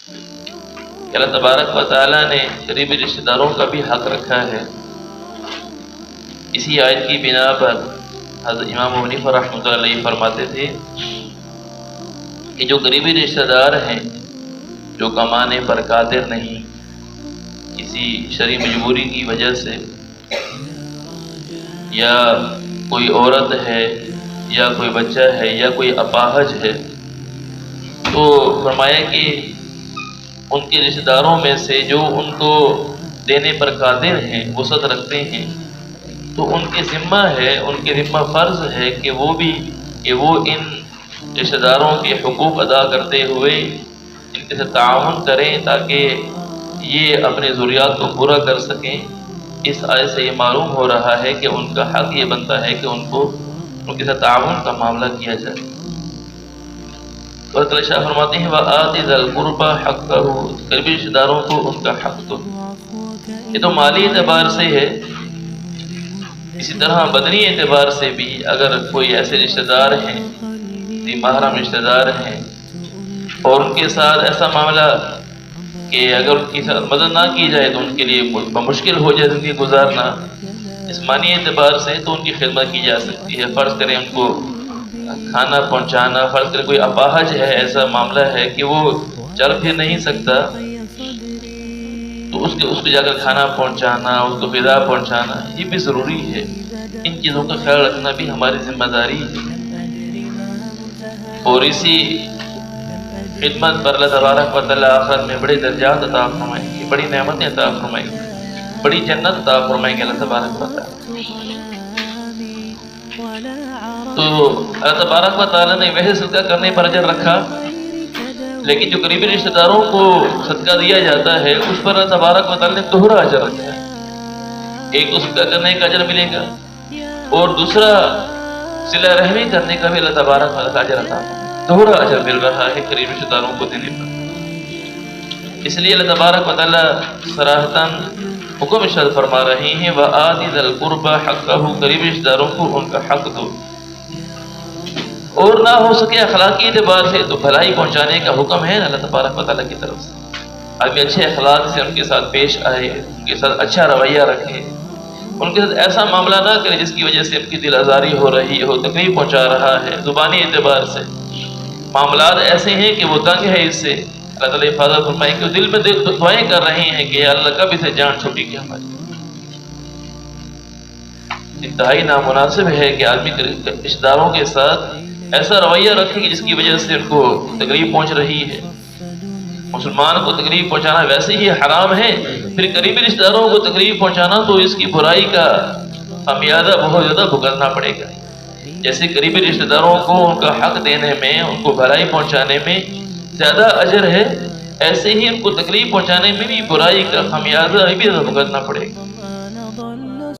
کہ اللہ تبارک و تعالیٰ نے قریبی رشتہ داروں کا بھی حق رکھا ہے۔ اسی آیت کی بنا پر حضرت امام ابو حنیفہ رحمۃ اللہ علیہ فرماتے تھے کہ جو قریبی رشتہ دار ہیں، جو کمانے پر قادر نہیں، کسی شرعی مجبوری کی وجہ سے، یا کوئی عورت ہے یا کوئی بچہ ہے یا کوئی اپاہج ہے، تو فرمایا کہ ان کے رشتہ داروں میں سے جو ان کو دینے پر قادر ہیں، وسعت رکھتے ہیں، تو ان کے ذمہ ہے، ان کے ذمہ فرض ہے کہ وہ ان رشتہ داروں کے حقوق ادا کرتے ہوئے ان کے ساتھ تعاون کریں تاکہ یہ اپنے ضروریات کو پورا کر سکیں۔ اس آیت سے یہ معلوم ہو رہا ہے کہ ان کا حق یہ بنتا ہے کہ ان کے ساتھ تعاون کا معاملہ کیا جائے۔ اور تعالیٰ شاہ فرماتے ہیں وَآتِ ذَا الْقُرْبَى حَقَّهُ، قریبی رشتہ داروں کو ان کا حق دو۔ یہ تو مالی اعتبار سے ہے، اسی طرح بدنی اعتبار سے بھی اگر کوئی ایسے رشتہ دار ہیں، محرم رشتہ دار ہیں، اور ان کے ساتھ ایسا معاملہ کہ اگر ان کی مدد نہ کی جائے تو ان کے لیے مشکل ہو جائے زندگی گزارنا، جسمانی اعتبار سے تو ان کی خدمت کی جا سکتی ہے۔ فرض کریں ان کو کھانا پہنچانا، فرض کریں کوئی اپاہج ہے، ایسا معاملہ ہے کہ وہ چل پھر نہیں سکتا، تو اس کو جا کر کھانا پہنچانا، اس کو غذا پہنچانا، یہ بھی ضروری ہے۔ ان چیزوں کا خیال رکھنا بھی ہماری ذمہ داری ہے، اور اسی خدمت پر اللہ تبارک و تعالیٰ آخرت میں بڑے درجات عطا فرمائیں گے، بڑی نعمتیں عطا فرمائیں گے، بڑی جنت عطا فرمائیں گے اللہ تبارک و تعالیٰ۔ تو اللہ تبارک و تعالیٰ نے ویسے صدقہ کرنے پر اجر رکھا، لیکن جو قریبی رشتہ داروں کو صدقہ دیا جاتا ہے اس پر اللہ تبارک و تعالیٰ نے دوہرا اجر رکھا ہے۔ ایک تو صدقہ کرنے کا اجر ملے گا، اور دوسرا صلہ رحمی کرنے کا بھی اللہ تبارک و تعالیٰ اجر عطا فرمائے، دوہرا اجر مل رہا ہے قریبی رشتہ داروں کو دینے پر۔ اس لیے اللہ تبارک و تعالیٰ صراحتاً حکم ارشاد فرما رہے ہیں وَآتِ ذَا الْقُرْبَى حَقَّهُ، قریبی رشتہ داروں کو ان کا حق دو، اور نہ ہو سکے اخلاقی اعتبار سے تو بھلائی پہنچانے کا حکم ہے اللہ تبارک و تعالیٰ کی طرف سے۔ آدمی اچھے اخلاق سے ان کے ساتھ پیش آئے، ان کے ساتھ اچھا رویہ رکھے، ان کے ساتھ ایسا معاملہ نہ کرے جس کی وجہ سے ان کی دل آزاری ہو رہی ہو، تکلیف پہنچا رہا ہے زبانی اعتبار سے۔ معاملات ایسے ہیں کہ وہ تنگ ہے اس سے، اللہ تعالیٰ حفاظت فرمائے کہ وہ دل میں دعائیں کر رہے ہیں کہ اللہ کب اسے جان چھوٹی کی ہماری۔ انتہائی نامناسب ہے کہ آدمی رشتہ داروں کے ساتھ ایسا رویہ رکھے کہ جس کی وجہ سے ان کو تکلیف پہنچ رہی ہے۔ مسلمان کو تکلیف پہنچانا ویسے ہی حرام ہے، پھر قریبی رشتہ داروں کو تکلیف پہنچانا تو اس کی برائی کا خمیازہ بہت زیادہ بھگتنا پڑے گا۔ جیسے قریبی رشتہ داروں کو ان کا حق دینے میں، ان کو بھلائی پہنچانے میں زیادہ اجر ہے، ایسے ہی ان کو تکلیف پہنچانے میں بھی برائی کا خمیازہ بھی زیادہ بھگتنا پڑے گا۔